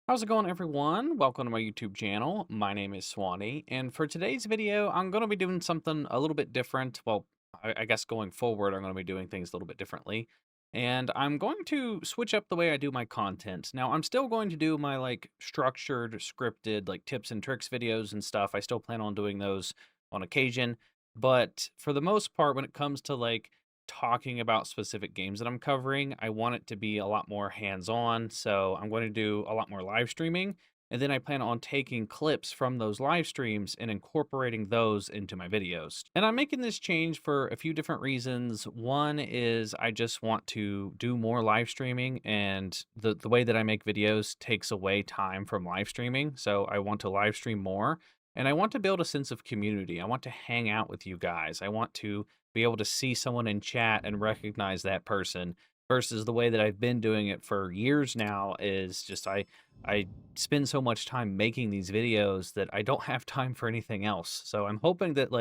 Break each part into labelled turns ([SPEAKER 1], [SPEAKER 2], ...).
[SPEAKER 1] How's it going, everyone? Welcome to my YouTube channel. My name is Swanee, and for today's video, I'm going to be doing something a little bit different. Well, I guess going forward, I'm going to be doing things a little bit differently, and I'm going to switch up the way I do my content. Now, I'm still going to do my structured, scripted, tips and tricks videos and stuff. I still plan on doing those on occasion, but for the most part, when it comes to talking about specific games that I'm covering, I want it to be a lot more hands-on. So I'm going to do a lot more live streaming. And then I plan on taking clips from those live streams and incorporating those into my videos. And I'm making this change for a few different reasons. One is I just want to do more live streaming, and the way that I make videos takes away time from live streaming. So I want to live stream more. And I want to build a sense of community. I want to hang out with you guys. I want to be able to see someone in chat and recognize that person versus the way that I've been doing it for years now is just I spend so much time making these videos that I don't have time for anything else. So I'm hoping that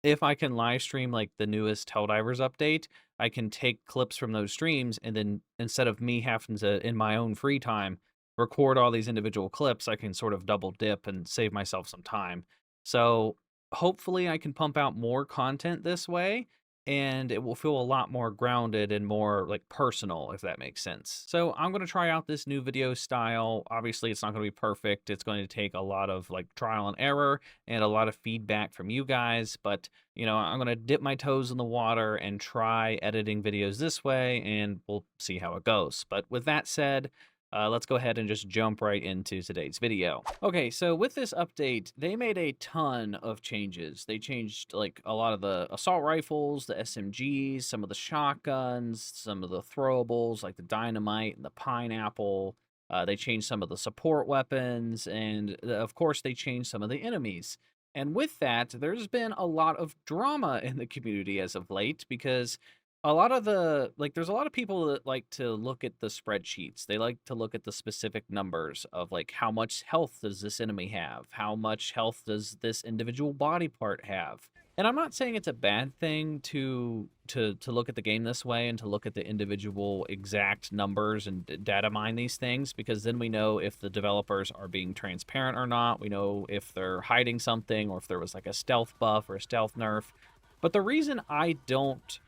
[SPEAKER 1] if I can live stream the newest Helldivers update, I can take clips from those streams, and then instead of me having to in my own free time record all these individual clips, I can sort of double dip and save myself some time. So hopefully I can pump out more content this way, and it will feel a lot more grounded and more personal, if that makes sense. So I'm going to try out this new video style. Obviously, it's not going to be perfect. It's going to take a lot of trial and error and a lot of feedback from you guys, but I'm going to dip my toes in the water and try editing videos this way, and we'll see how it goes. But with that said, let's go ahead and just jump right into today's video. Okay, so with this update, they made a ton of changes. They changed a lot of the assault rifles, the SMGs, some of the shotguns, some of the throwables like the Dynamite and the Pineapple. They changed some of the support weapons, and of course, they changed some of the enemies. And with that, there's been a lot of drama in the community as of late because a lot of there's a lot of people that like to look at the spreadsheets. They like to look at the specific numbers of how much health does this enemy have? How much health does this individual body part have? And I'm not saying it's a bad thing to look at the game this way and to look at the individual exact numbers and data mine these things, because then we know if the developers are being transparent or not. We know if they're hiding something or if there was a stealth buff or a stealth nerf. But the reason I don't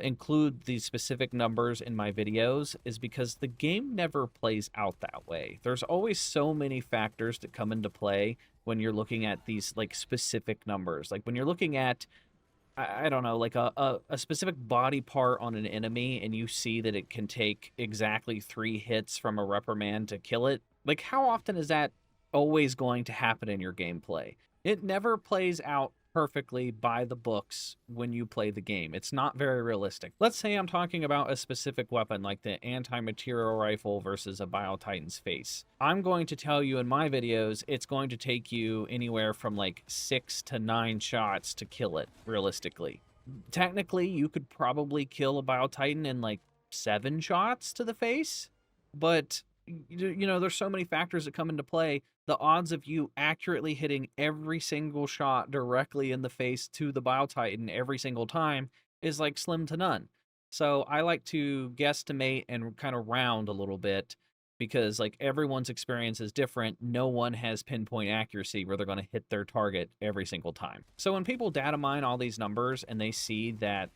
[SPEAKER 1] include these specific numbers in my videos is because the game never plays out that way. There's always so many factors that come into play when you're looking at these specific numbers. Like when you're looking at I don't know, a specific body part on an enemy, and you see that it can take exactly 3 hits from a reprimand to kill it. Like, how often is that always going to happen in your gameplay? It never plays out perfectly by the books when you play the game. It's not very realistic. Let's say I'm talking about a specific weapon like the anti-material rifle versus a Biotitan's face. I'm going to tell you in my videos it's going to take you anywhere from 6 to 9 shots to kill it realistically. Technically, you could probably kill a Biotitan in 7 shots to the face, but there's so many factors that come into play. The odds of you accurately hitting every single shot directly in the face to the Biotitan every single time is slim to none. So I like to guesstimate and kind of round a little bit, because everyone's experience is different. No one has pinpoint accuracy where they're going to hit their target every single time. So when people data mine all these numbers and they see that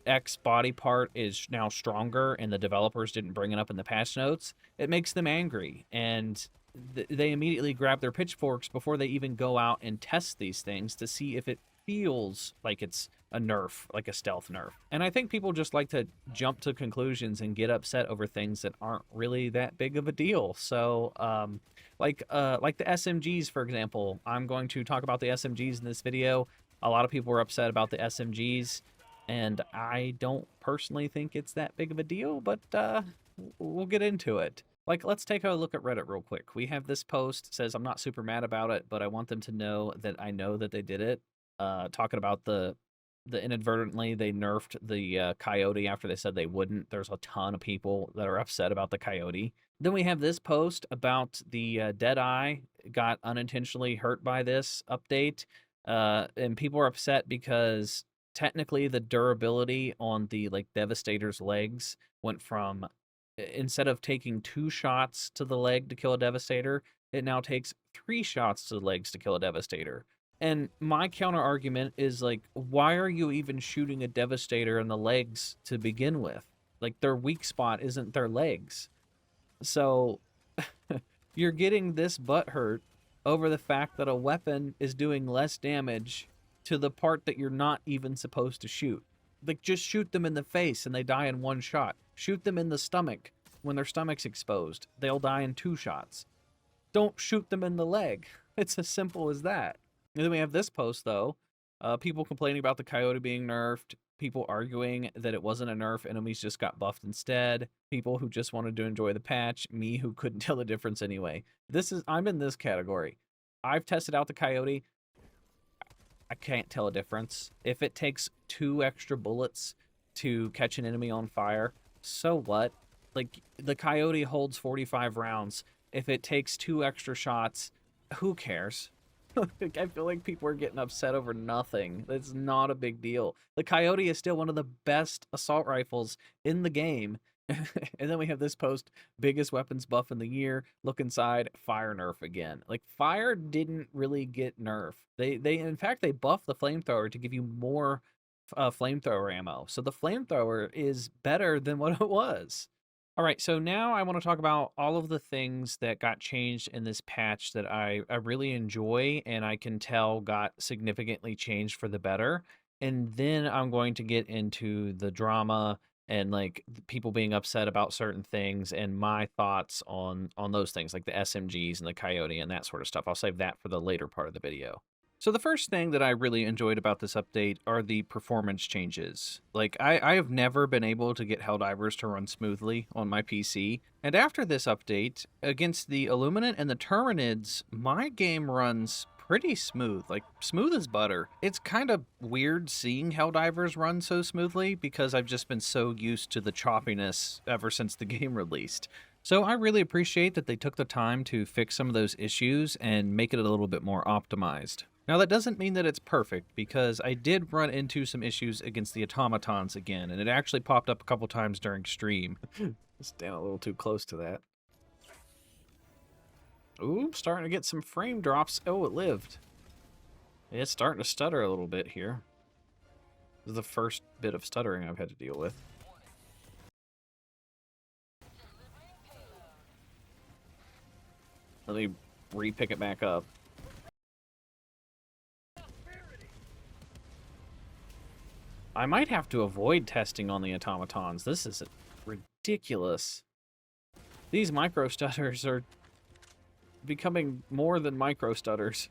[SPEAKER 1] X body part is now stronger and the developers didn't bring it up in the patch notes, it makes them angry, and they immediately grab their pitchforks before they even go out and test these things to see if it feels like it's a nerf, like a stealth nerf. And I think people just like to jump to conclusions and get upset over things that aren't really that big of a deal. So, like the SMGs, for example, I'm going to talk about the SMGs in this video. A lot of people are upset about the SMGs, and I don't personally think it's that big of a deal, but we'll get into it. Let's take a look at Reddit real quick. We have this post. It says, I'm not super mad about it, but I want them to know that I know that they did it. Talking about the inadvertently they nerfed the Coyote after they said they wouldn't. There's a ton of people that are upset about the Coyote. Then we have this post about the Deadeye got unintentionally hurt by this update. And people are upset because technically the durability on the Devastator's legs went from Instead of taking 2 shots to the leg to kill a Devastator, it now takes 3 shots to the legs to kill a Devastator. And my counter argument is like, why are you even shooting a Devastator in the legs to begin with? Like, their weak spot isn't their legs. So you're getting this butthurt over the fact that a weapon is doing less damage to the part that you're not even supposed to shoot. Like, just shoot them in the face and they die in 1 shot. Shoot them in the stomach when their stomach's exposed. They'll die in 2 shots. Don't shoot them in the leg. It's as simple as that. And then we have this post, though. People complaining about the Coyote being nerfed. People arguing that it wasn't a nerf, enemies just got buffed instead. People who just wanted to enjoy the patch. Me, who couldn't tell the difference anyway. I'm in this category. I've tested out the Coyote. I can't tell a difference. If it takes 2 extra bullets to catch an enemy on fire, so what? Like, the Coyote holds 45 rounds. If it takes 2 extra shots, who cares? I feel like people are getting upset over nothing. It's not a big deal. The Coyote is still one of the best assault rifles in the game. And then we have this post, biggest weapons buff in the year. Look inside, fire nerf again. Like, fire didn't really get nerfed. They in fact, they buffed the flamethrower to give you more flamethrower ammo. So the flamethrower is better than what it was. All right, so now I want to talk about all of the things that got changed in this patch that I really enjoy and I can tell got significantly changed for the better. And then I'm going to get into the drama and like people being upset about certain things and my thoughts on those things, like the SMGs and the Coyote and that sort of stuff. I'll save that for the later part of the video. So the first thing that I really enjoyed about this update are the performance changes. Like, I have never been able to get Helldivers to run smoothly on my PC. And after this update, against the Illuminate and the Terminids, my game runs pretty smooth, like smooth as butter. It's kind of weird seeing Helldivers run so smoothly because I've just been so used to the choppiness ever since the game released. So I really appreciate that they took the time to fix some of those issues and make it a little bit more optimized. Now, that doesn't mean that it's perfect, because I did run into some issues against the Automatons again, and it actually popped up a couple times during stream. Stand a little too close to that. Ooh, starting to get some frame drops. Oh, it lived. It's starting to stutter a little bit here. This is the first bit of stuttering I've had to deal with. Let me re-pick it back up. I might have to avoid testing on the Automatons. This is ridiculous. These micro stutters are becoming more than micro stutters.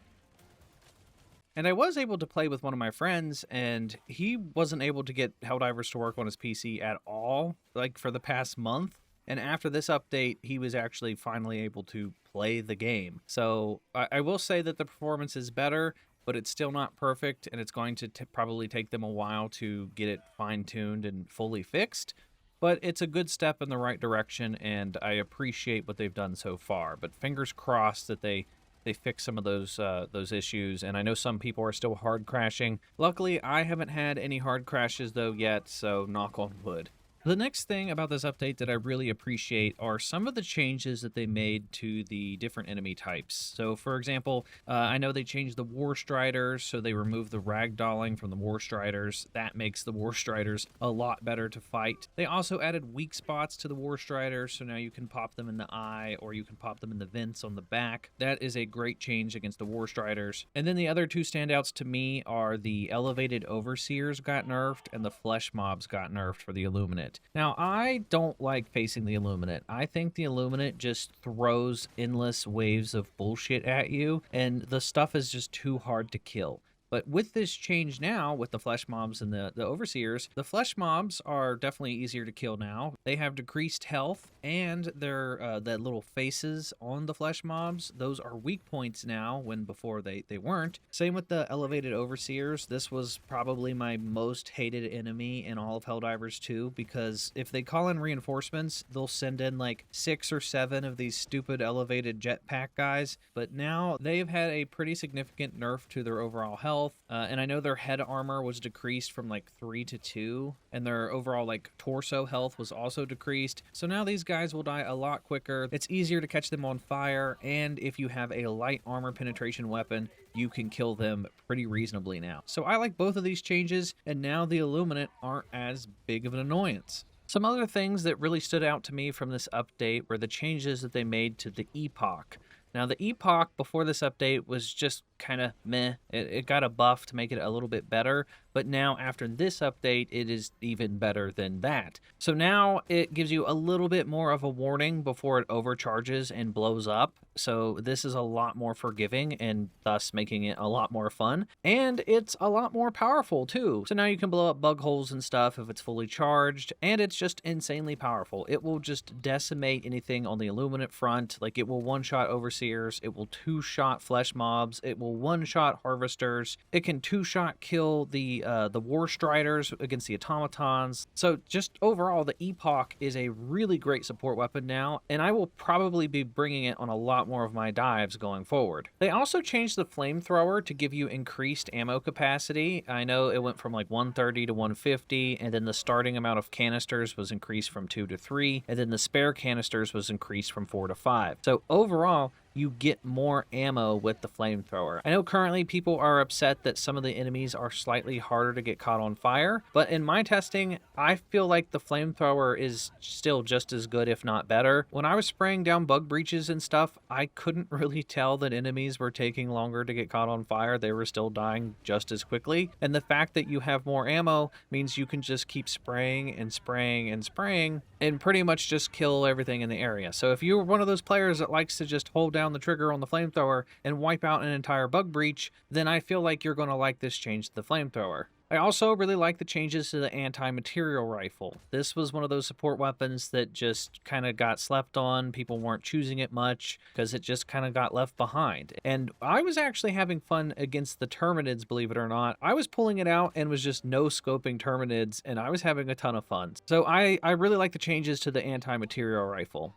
[SPEAKER 1] And I was able to play with one of my friends, and he wasn't able to get Helldivers to work on his PC at all, like for the past month. And after this update, he was actually finally able to play the game. So I will say that the performance is better, but it's still not perfect, and it's going to probably take them a while to get it fine-tuned and fully fixed. But it's a good step in the right direction, and I appreciate what they've done so far. But fingers crossed that they fix some of those issues, and I know some people are still hard crashing. Luckily, I haven't had any hard crashes, though, yet, so knock on wood. The next thing about this update that I really appreciate are some of the changes that they made to the different enemy types. So, for example, I know they changed the War Striders, so they removed the ragdolling from the War Striders. That makes the War Striders a lot better to fight. They also added weak spots to the War Striders, so now you can pop them in the eye or you can pop them in the vents on the back. That is a great change against the War Striders. And then the other two standouts to me are the Elevated Overseers got nerfed and the Flesh Mobs got nerfed for the Illuminate. Now, I don't like facing the Illuminate. I think the Illuminate just throws endless waves of bullshit at you, and the stuff is just too hard to kill. But with this change now, with the Flesh Mobs and the Overseers, the Flesh Mobs are definitely easier to kill now. They have decreased health, and their that little faces on the Flesh Mobs, those are weak points now, when before they weren't. Same with the Elevated Overseers. This was probably my most hated enemy in all of Helldivers 2, because if they call in reinforcements, they'll send in like 6 or 7 of these stupid elevated jetpack guys. But now they've had a pretty significant nerf to their overall health. health, and I know their head armor was decreased from like 3 to 2, and their overall like torso health was also decreased. So now these guys will die a lot quicker. It's easier to catch them on fire, and if you have a light armor penetration weapon, you can kill them pretty reasonably now. So I like both of these changes, and now the Illuminate aren't as big of an annoyance. Some other things that really stood out to me from this update were the changes that they made to the Epoch. Now, the Epoch before this update was just kind of meh. It got a buff to make it a little bit better, but now after this update, it is even better than that. So now it gives you a little bit more of a warning before it overcharges and blows up. So this is a lot more forgiving and thus making it a lot more fun. And it's a lot more powerful too. So now you can blow up bug holes and stuff if it's fully charged, and it's just insanely powerful. It will just decimate anything on the Illuminate front. Like, it will one-shot Overseers, it will two-shot Flesh Mobs, it will one-shot Harvesters, it can two-shot kill the War Striders against the Automatons. So just overall, the Epoch is a really great support weapon now, and I will probably be bringing it on a lot more of my dives going forward. They also changed the flamethrower to give you increased ammo capacity. I know it went from like 130 to 150, and then the starting amount of canisters was increased from 2 to 3, and then the spare canisters was increased from 4 to 5. So overall, you get more ammo with the flamethrower. I know currently people are upset that some of the enemies are slightly harder to get caught on fire, but in my testing, I feel like the flamethrower is still just as good, if not better. When I was spraying down bug breaches and stuff, I couldn't really tell that enemies were taking longer to get caught on fire. They were still dying just as quickly. And the fact that you have more ammo means you can just keep spraying and spraying and spraying and pretty much just kill everything in the area. So if you're one of those players that likes to just hold down the trigger on the flamethrower and wipe out an entire bug breach, then I feel like you're going to like this change to the flamethrower. I also really like the changes to the anti-material rifle. This was one of those support weapons that just kind of got slept on. People weren't choosing it much because it just kind of got left behind. And I was actually having fun against the Terminids, believe it or not. I was pulling it out and was just no-scoping Terminids, and I was having a ton of fun. So I really like the changes to the anti-material rifle.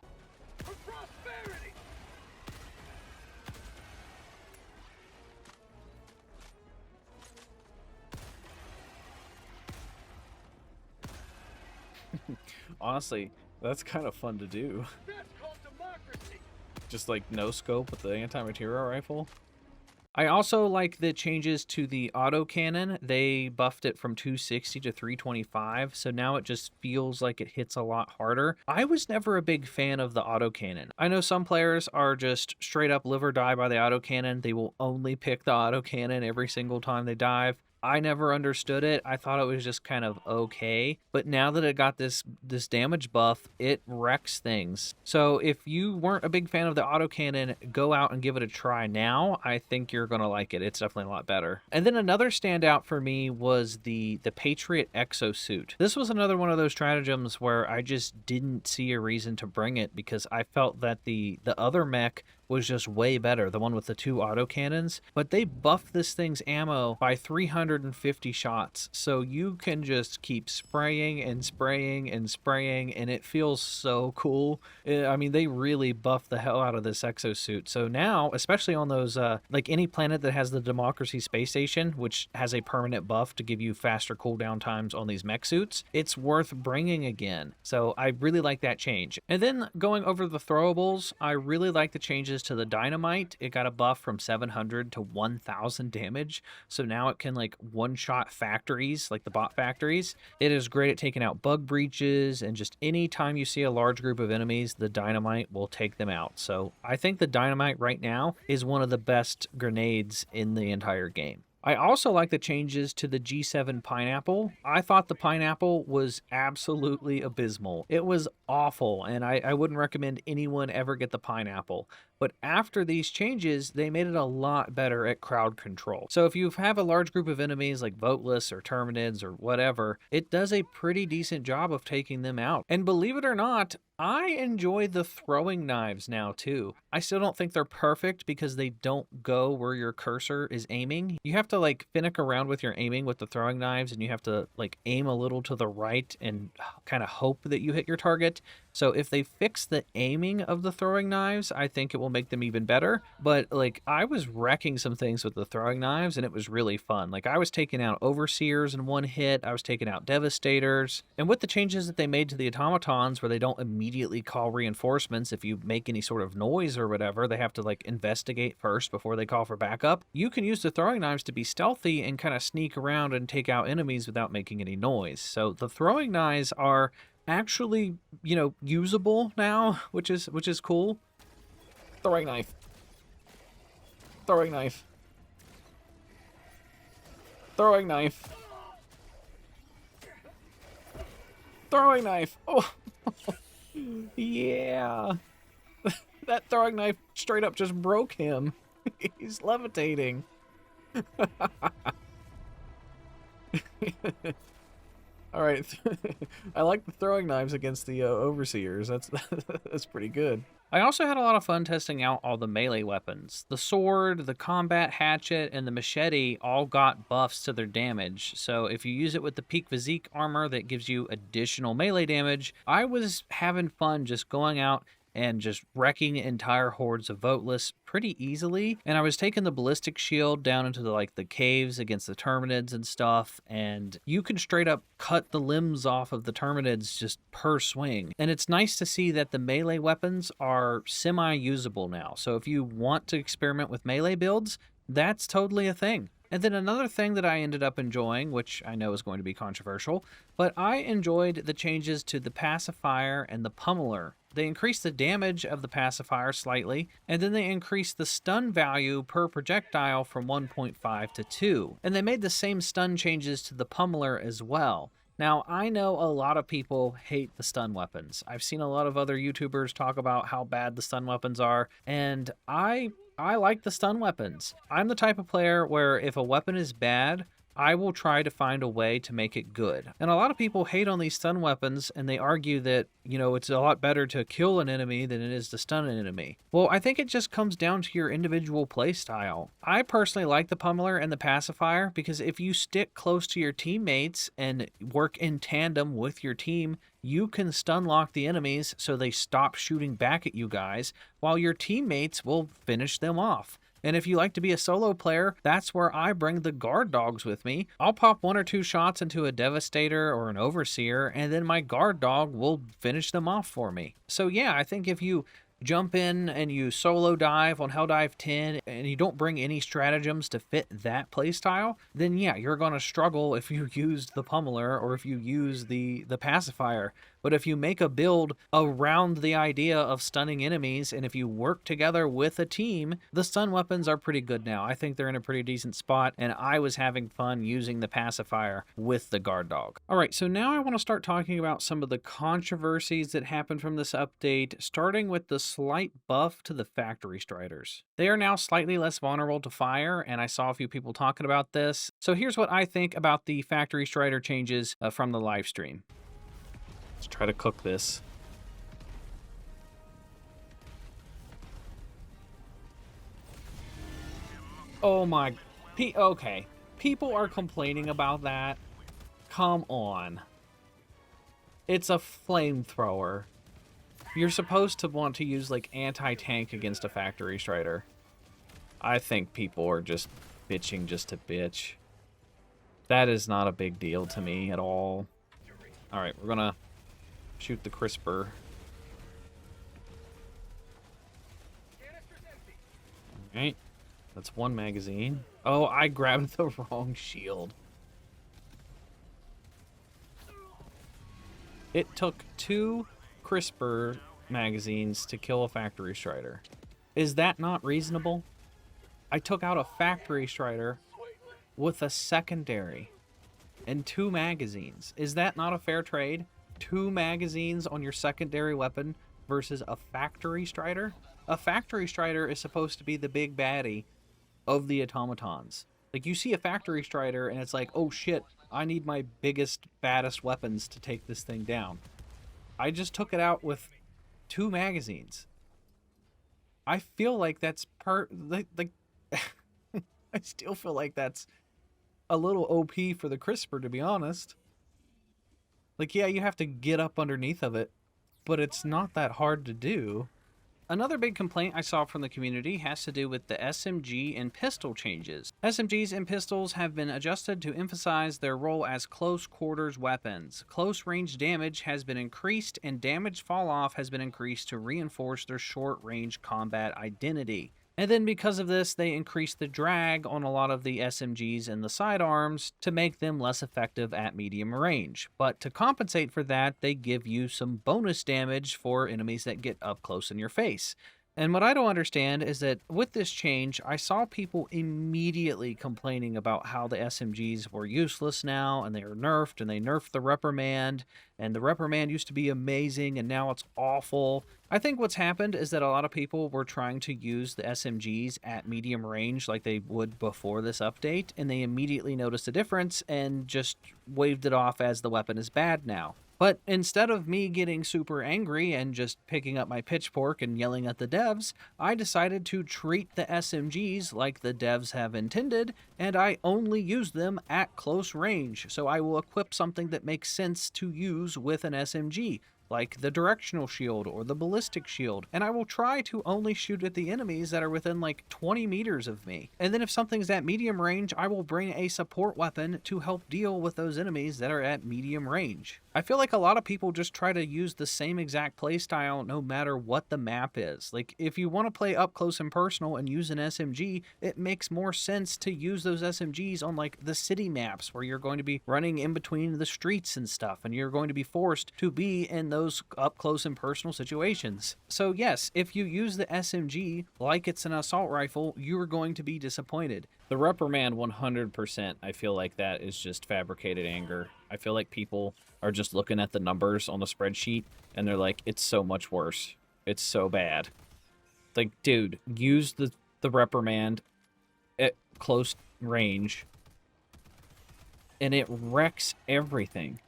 [SPEAKER 1] Honestly, that's kind of fun to do. Just like no scope with the anti-material rifle. I also like the changes to the autocannon. They buffed it from 260 to 325, so now it just feels like it hits a lot harder. I was never a big fan of the autocannon. I know some players are just straight up live or die by the autocannon. They will only pick the autocannon every single time they dive. I never understood it. I thought it was just kind of okay. But now that it got this damage buff, it wrecks things. So if you weren't a big fan of the autocannon, go out and give it a try now. I think you're going to like it. It's definitely a lot better. And then another standout for me was the Patriot Exosuit. This was another one of those stratagems where I just didn't see a reason to bring it because I felt that the other mech was just way better, the one with the 2 autocannons, but they buffed this thing's ammo by 350 shots, so you can just keep spraying and spraying and spraying, and it feels so cool. I mean, they really buffed the hell out of this exosuit, so now, especially on those, like any planet that has the Democracy Space Station, which has a permanent buff to give you faster cooldown times on these mech suits, it's worth bringing again, so I really like that change. And then going over the throwables, I really like the changes to the Dynamite. It got a buff from 700 to 1000 damage, so now it can like one-shot factories, like the bot factories. It is great at taking out bug breaches, and just any time you see a large group of enemies, the Dynamite will take them out. So I think the Dynamite right now is one of the best grenades in the entire game. I also like the changes to the G7 Pineapple. I thought the Pineapple was absolutely abysmal. It was awful, and I wouldn't recommend anyone ever get the Pineapple. But after these changes, they made it a lot better at crowd control. So if you have a large group of enemies like Voteless or Terminids or whatever, it does a pretty decent job of taking them out. And believe it or not, I enjoy the throwing knives now too. I still don't think they're perfect because they don't go where your cursor is aiming. You have to like finick around with your aiming with the throwing knives, and you have to like aim a little to the right and kind of hope that you hit your target. So if they fix the aiming of the throwing knives, I think it will will make them even better. But like, I was wrecking some things with the throwing knives, and it was really fun. Like, I was taking out overseers in one hit, I was taking out devastators, and with the changes that they made to the automatons, where they don't immediately call reinforcements if you make any sort of noise or whatever, they have to like investigate first before they call for backup. You can use the throwing knives to be stealthy and kind of sneak around and take out enemies without making any noise. So the throwing knives are actually, you know, usable now, which is cool. Throwing knife. Throwing knife. Throwing knife. Throwing knife. Oh. Yeah. That throwing knife straight up just broke him. He's levitating. All right. I like the throwing knives against the overseers. That's pretty good. I also had a lot of fun testing out all the melee weapons. The sword, the combat hatchet, and the machete all got buffs to their damage. So if you use it with the peak physique armor that gives you additional melee damage, I was having fun just going out and just wrecking entire hordes of voteless pretty easily. And I was taking the ballistic shield down into the caves against the Terminids and stuff, and you can straight up cut the limbs off of the Terminids just per swing. And it's nice to see that the melee weapons are semi-usable now. So if you want to experiment with melee builds, that's totally a thing. And then another thing that I ended up enjoying, which I know is going to be controversial, but I enjoyed the changes to the pacifier and the pummeler. They increased the damage of the pacifier slightly, and then they increased the stun value per projectile from 1.5 to 2. And they made the same stun changes to the pummeler as well. Now, I know a lot of people hate the stun weapons. I've seen a lot of other YouTubers talk about how bad the stun weapons are, and I like the stun weapons. I'm the type of player where if a weapon is bad, I will try to find a way to make it good. And a lot of people hate on these stun weapons, and they argue that, you know, it's a lot better to kill an enemy than it is to stun an enemy. Well, I think it just comes down to your individual playstyle. I personally like the pummeler and the pacifier because if you stick close to your teammates and work in tandem with your team, you can stun lock the enemies so they stop shooting back at you guys, while your teammates will finish them off. And if you like to be a solo player, that's where I bring the guard dogs with me. I'll pop 1 or 2 shots into a devastator or an overseer, and then my guard dog will finish them off for me. So yeah, I think if you jump in and you solo dive on Helldive 10 and you don't bring any stratagems to fit that playstyle, then yeah, you're going to struggle if you use the pummeler or if you use the pacifier. But if you make a build around the idea of stunning enemies, and if you work together with a team, the stun weapons are pretty good now. I think they're in a pretty decent spot, and I was having fun using the pacifier with the guard dog. All right, so now I want to start talking about some of the controversies that happened from this update, starting with the slight buff to the factory striders. They are now slightly less vulnerable to fire, and I saw a few people talking about this. So here's what I think about the factory strider changes from the live stream. Let's try to cook this. Oh my... Okay. People are complaining about that. Come on. It's a flamethrower. You're supposed to want to use, like, anti-tank against a factory strider. I think people are just bitching just to bitch. That is not a big deal to me at all. Alright, we're gonna shoot the crisper. Alright. That's 1 magazine. Oh, I grabbed the wrong shield. It took 2 crisper magazines to kill a factory strider. Is that not reasonable? I took out a factory strider with a secondary and 2 magazines. Is that not a fair trade? 2 magazines on your secondary weapon versus a factory strider? A factory strider is supposed to be the big baddie of the automatons. Like, you see a factory strider and it's like, oh shit, I need my biggest, baddest weapons to take this thing down. I just took it out with 2 magazines. I feel like that's I still feel like that's a little OP for the crisper, to be honest. Like, yeah, you have to get up underneath of it, but it's not that hard to do. Another big complaint I saw from the community has to do with the SMG and pistol changes. SMGs and pistols have been adjusted to emphasize their role as close quarters weapons. Close range damage has been increased, and damage fall off has been increased to reinforce their short range combat identity. And then because of this, they increased the drag on a lot of the SMGs and the sidearms to make them less effective at medium range. But to compensate for that, they give you some bonus damage for enemies that get up close in your face. And what I don't understand is that with this change, I saw people immediately complaining about how the SMGs were useless now, and they are nerfed, and they nerfed the reprimand, and the reprimand used to be amazing, and now it's awful. I think what's happened is that a lot of people were trying to use the SMGs at medium range like they would before this update, and they immediately noticed a difference and just waved it off as the weapon is bad now. But instead of me getting super angry and just picking up my pitchfork and yelling at the devs, I decided to treat the SMGs like the devs have intended, and I only use them at close range. So I will equip something that makes sense to use with an SMG, like the directional shield or the ballistic shield, and I will try to only shoot at the enemies that are within like 20 meters of me. And then if something's at medium range, I will bring a support weapon to help deal with those enemies that are at medium range. I feel like a lot of people just try to use the same exact playstyle no matter what the map is. Like, if you want to play up close and personal and use an SMG, it makes more sense to use those SMGs on like the city maps where you're going to be running in between the streets and stuff, and you're going to be forced to be in those up close and personal situations. So yes, if you use the SMG like it's an assault rifle, you're going to be disappointed. The reprimand 100%, I feel like that is just fabricated anger. I feel like people are just looking at the numbers on the spreadsheet and they're like, it's so much worse. It's so bad. Like, dude, use the reprimand at close range and it wrecks everything.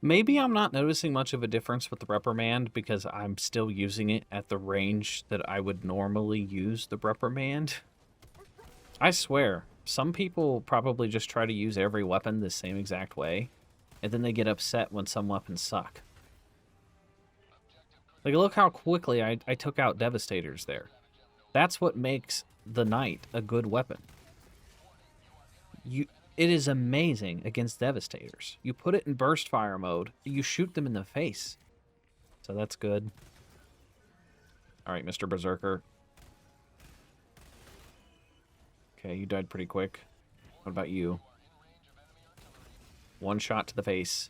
[SPEAKER 1] Maybe I'm not noticing much of a difference with the reprimand because I'm still using it at the range that I would normally use the reprimand. I swear, some people probably just try to use every weapon the same exact way, and then they get upset when some weapons suck. Like, look how quickly I took out Devastators there. That's what makes the Knight a good weapon. It is amazing against Devastators. You put it in burst fire mode, you shoot them in the face. So that's good. Alright, Mr. Berserker. Okay, you died pretty quick. What about you? One shot to the face.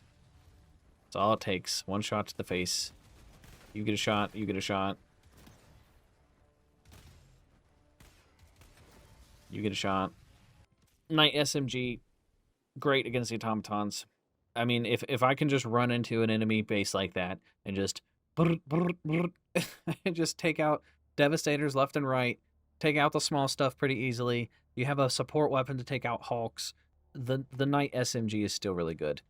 [SPEAKER 1] That's all it takes. One shot to the face. You get a shot, you get a shot. You get a shot. Knight SMG, great against the Automatons. I mean, if I can just run into an enemy base like that and just and just take out Devastators left and right, take out the small stuff pretty easily. You have a support weapon to take out Hulks. The Knight SMG is still really good.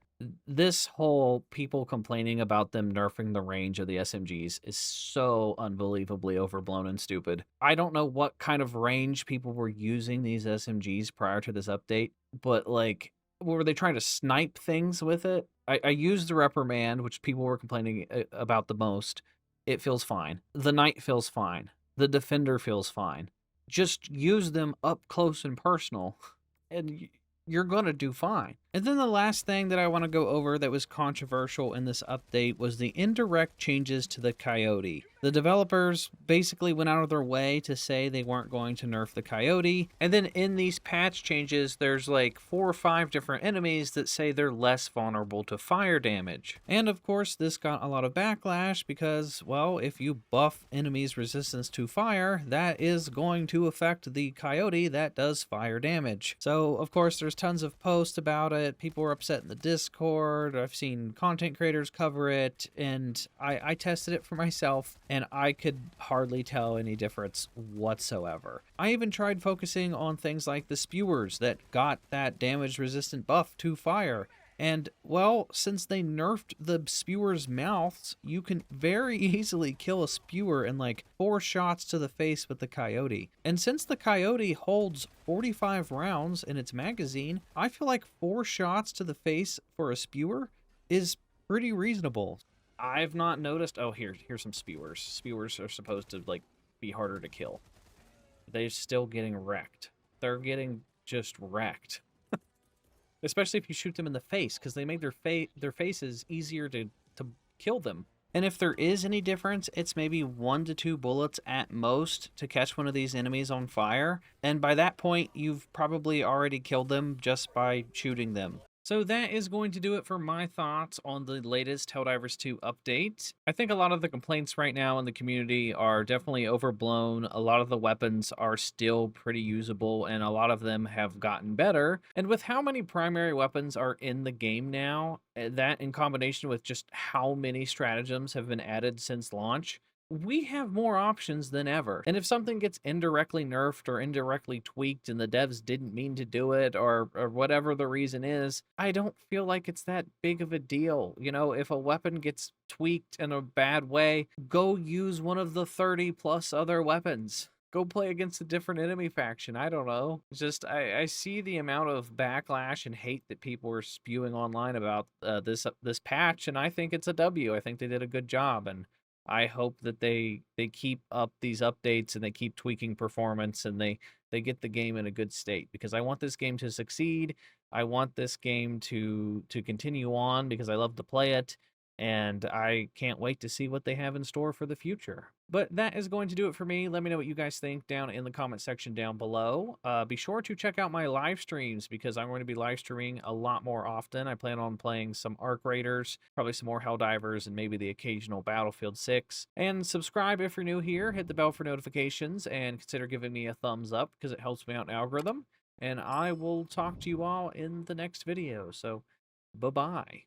[SPEAKER 1] This whole people complaining about them nerfing the range of the SMGs is so unbelievably overblown and stupid. I don't know what kind of range people were using these SMGs prior to this update, but like, were they trying to snipe things with it? I used the reprimand, which people were complaining about the most. It feels fine. The Knight feels fine. The Defender feels fine. Just use them up close and personal, and you're gonna do fine. And then the last thing that I want to go over that was controversial in this update was the indirect changes to the Coyote. The developers basically went out of their way to say they weren't going to nerf the Coyote, and then in these patch changes there's like 4 or 5 different enemies that say they're less vulnerable to fire damage. And of course this got a lot of backlash because, well, if you buff enemies' resistance to fire, that is going to affect the Coyote that does fire damage. So of course there's tons of posts about it. People were upset in the Discord. I've seen content creators cover it, and I tested it for myself, and I could hardly tell any difference whatsoever. I even tried focusing on things like the spewers that got that damage resistant buff to fire. And, well, since they nerfed the spewers' mouths, you can very easily kill a spewer in like 4 shots to the face with the Coyote. And since the Coyote holds 45 rounds in its magazine, I feel like 4 shots to the face for a spewer is pretty reasonable. I've not noticed. Oh, here's some spewers. Spewers are supposed to like be harder to kill. They're still getting wrecked. They're getting just wrecked. Especially if you shoot them in the face, because they make their faces easier to kill them. And if there is any difference, it's maybe 1 to 2 bullets at most to catch one of these enemies on fire. And by that point, you've probably already killed them just by shooting them. So that is going to do it for my thoughts on the latest Helldivers 2 update. I think a lot of the complaints right now in the community are definitely overblown. A lot of the weapons are still pretty usable, and a lot of them have gotten better. And with how many primary weapons are in the game now, that in combination with just how many stratagems have been added since launch, we have more options than ever. And if something gets indirectly nerfed or indirectly tweaked and the devs didn't mean to do it, or whatever the reason is, I don't feel like it's that big of a deal. You know, if a weapon gets tweaked in a bad way, go use one of the 30 plus other weapons. Go play against a different enemy faction. I don't know. It's just I see the amount of backlash and hate that people are spewing online about this patch, and I think it's a W. I think they did a good job, and I hope that they keep up these updates and they keep tweaking performance, and they get the game in a good state, because I want this game to succeed. I want this game to continue on because I love to play it, and I can't wait to see what they have in store for the future. But that is going to do it for me. Let me know what you guys think down in the comment section down below. Be sure to check out my live streams, because I'm going to be live streaming a lot more often. I plan on playing some Arc Raiders, probably some more Helldivers, and maybe the occasional Battlefield 6. And subscribe if you're new here. Hit the bell for notifications, and consider giving me a thumbs up, because it helps me out in algorithm. And I will talk to you all in the next video. So, bye-bye.